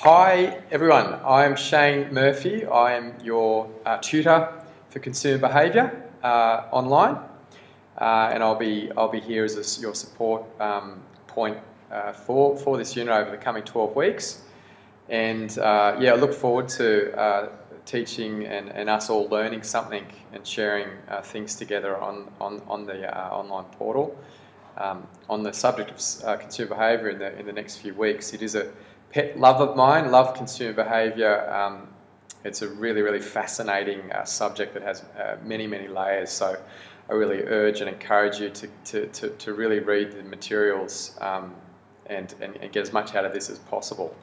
Hi everyone, I'm Shane Murphy. I am your tutor for consumer behaviour online, and I'll be here as your support point for this unit over the coming 12 weeks. And yeah, I look forward to teaching and us all learning something and sharing things together on the online portal. On the subject of consumer behaviour in the next few weeks, it is a pet love of mine. Love consumer behaviour. It's a really fascinating subject that has many layers. So I really urge and encourage you to really read the materials and get as much out of this as possible.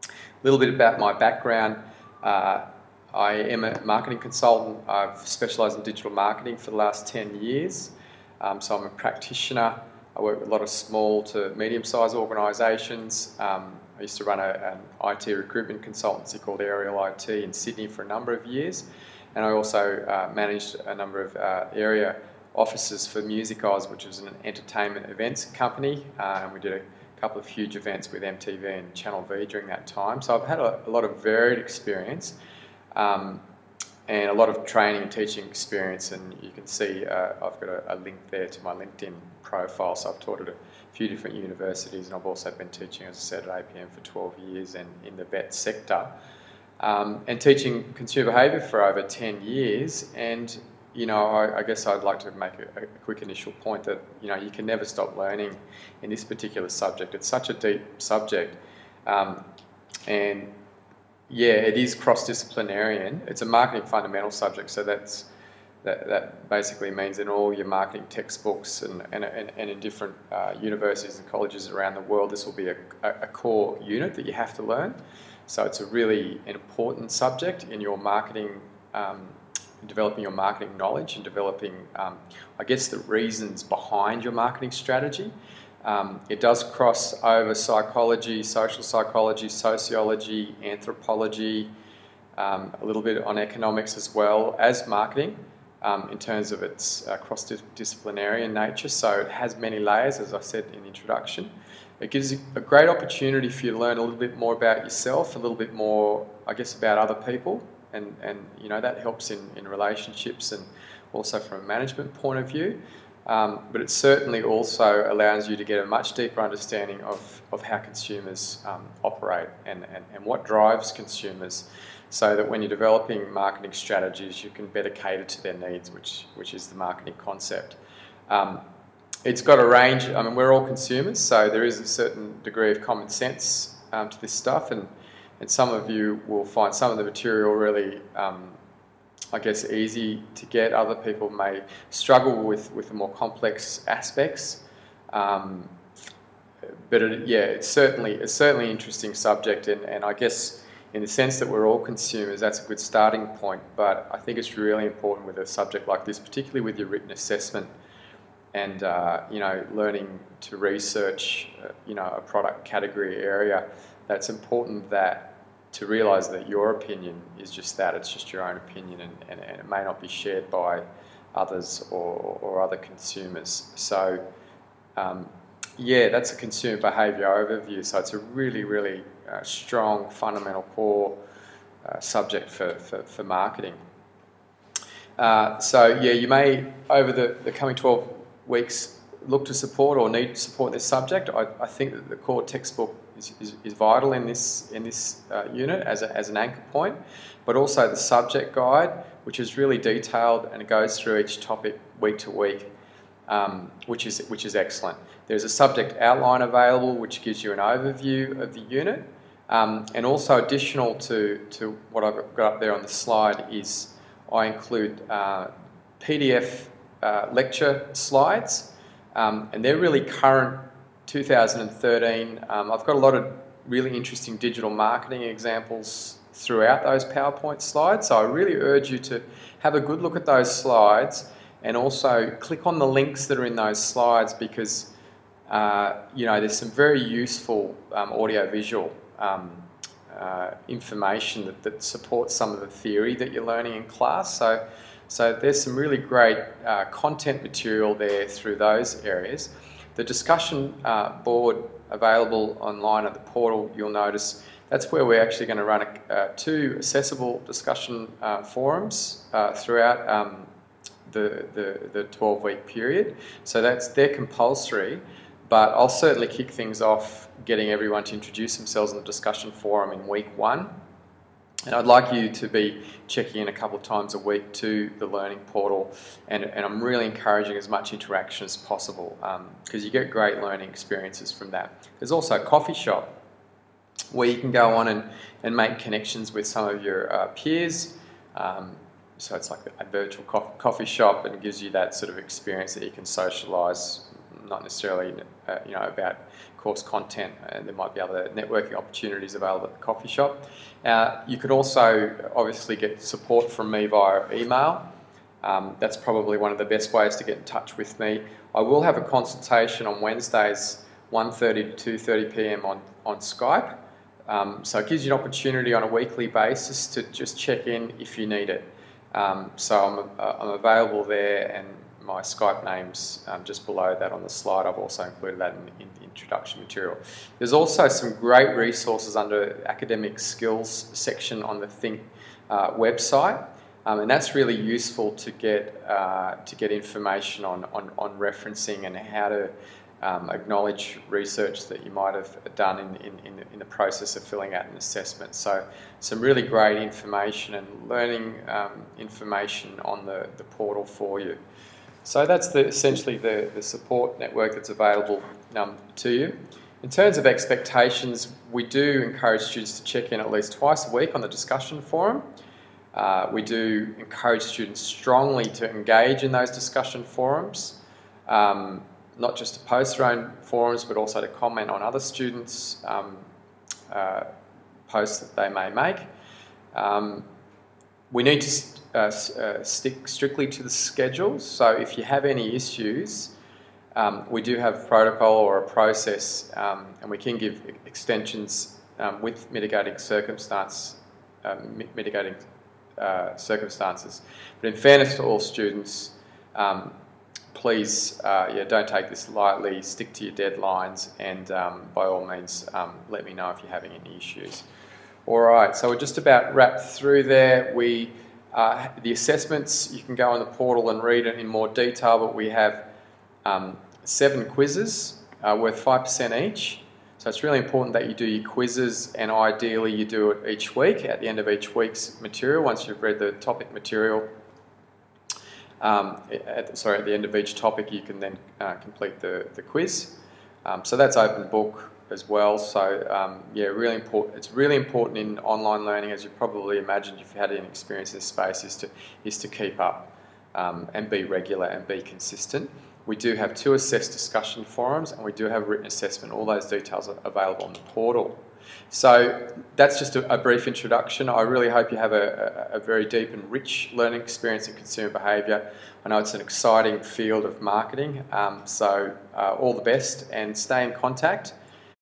A little bit about my background. I am a marketing consultant. I've specialised in digital marketing for the last 10 years. So I'm a practitioner. I work with a lot of small to medium-sized organisations. I used to run an IT recruitment consultancy called Aerial IT in Sydney for a number of years. And I also managed a number of area offices for Music Oz, which was an entertainment events company. And we did a couple of huge events with MTV and Channel V during that time. So I've had a lot of varied experience. And a lot of training and teaching experience, and you can see I've got a link there to my LinkedIn profile. So I've taught at a few different universities, and I've also been teaching, as I said, at APM for 12 years and in the vet sector, and teaching consumer behaviour for over 10 years. And you know, I guess I'd like to make a quick initial point that you can never stop learning in this particular subject. It's such a deep subject, and yeah, it is cross-disciplinarian. It's a marketing fundamental subject, so that basically means in all your marketing textbooks and in different universities and colleges around the world, this will be a core unit that you have to learn. So it's a really important subject in your marketing, developing your marketing knowledge and developing, I guess, the reasons behind your marketing strategy. It does cross over psychology, social psychology, sociology, anthropology, a little bit on economics as well as marketing in terms of its cross-disciplinarian nature. So it has many layers, as I said in the introduction. It gives you a great opportunity for you to learn a little bit more about yourself, a little bit more, I guess, about other people, and that helps in relationships and also from a management point of view. But it certainly also allows you to get a much deeper understanding of how consumers operate and what drives consumers, so that when you're developing marketing strategies, you can better cater to their needs, which is the marketing concept. It's got a range. I mean, we're all consumers, so there is a certain degree of common sense to this stuff, and some of you will find some of the material really I guess easy to get. Other people may struggle with the more complex aspects, but it's certainly an interesting subject, and I guess in the sense that we're all consumers, that's a good starting point. But I think it's really important with a subject like this, particularly with your written assessment and learning to research a product category area. That's important to realise that your opinion is just that. It's just your own opinion, and it may not be shared by others or other consumers. So yeah, that's a consumer behaviour overview. So it's a really strong, fundamental core subject for marketing. So yeah, you may, over the coming 12 weeks, look to support or need to support this subject. I think that the core textbook is vital in this unit as an anchor point, but also the subject guide, which is really detailed and it goes through each topic week to week, which is excellent. There's a subject outline available which gives you an overview of the unit, and also additional to what I've got up there on the slide is I include PDF lecture slides, and they're really current 2013. I've got a lot of really interesting digital marketing examples throughout those PowerPoint slides, so I really urge you to have a good look at those slides and also click on the links that are in those slides, because there's some very useful audio-visual information that supports some of the theory that you're learning in class. So there's some really great content material there through those areas. The discussion board available online at the portal, you'll notice that's where we're actually going to run 2 accessible discussion forums throughout the 12-week period. So they're compulsory, but I'll certainly kick things off getting everyone to introduce themselves in the discussion forum in week 1. And I'd like you to be checking in a couple of times a week to the learning portal, and I'm really encouraging as much interaction as possible because you get great learning experiences from that. There's also a coffee shop where you can go on and make connections with some of your peers. So it's like a virtual coffee shop, and it gives you that sort of experience that you can socialise, not necessarily about course content, and there might be other networking opportunities available at the coffee shop. You could also obviously get support from me via email. That's probably one of the best ways to get in touch with me. I will have a consultation on Wednesdays 1:30 to 2:30 p.m. on Skype. So it gives you an opportunity on a weekly basis to just check in if you need it. So I'm available there, and my Skype name's just below that on the slide. I've also included that in the introduction material. There's also some great resources under academic skills section on the Think website, and that's really useful to get information on referencing and how to acknowledge research that you might have done in the process of filling out an assessment. So some really great information and learning information on the portal for you. So that's essentially the support network that's available to you. In terms of expectations, we do encourage students to check in at least twice a week on the discussion forum. We do encourage students strongly to engage in those discussion forums, not just to post their own forums, but also to comment on other students' posts that they may make. We need to stick strictly to the schedules, so if you have any issues, we do have a protocol or a process, and we can give extensions with mitigating circumstances. But in fairness to all students, please don't take this lightly, stick to your deadlines, and by all means let me know if you're having any issues. Alright, so we're just about wrapped through there. The assessments, you can go on the portal and read it in more detail, but we have 7 quizzes worth 5% each. So it's really important that you do your quizzes, and ideally you do it each week, at the end of each week's material. Once you've read the topic material, at the end of each topic, you can then complete the quiz. So that's open book as well. So yeah, really important. It's really important in online learning, as you probably imagined if you had any experience in this space, is to keep up and be regular and be consistent. We do have 2 assessed discussion forums, and we do have written assessment. All those details are available on the portal. So that's just a brief introduction. I really hope you have a very deep and rich learning experience in consumer behaviour. I know it's an exciting field of marketing, so all the best, and stay in contact.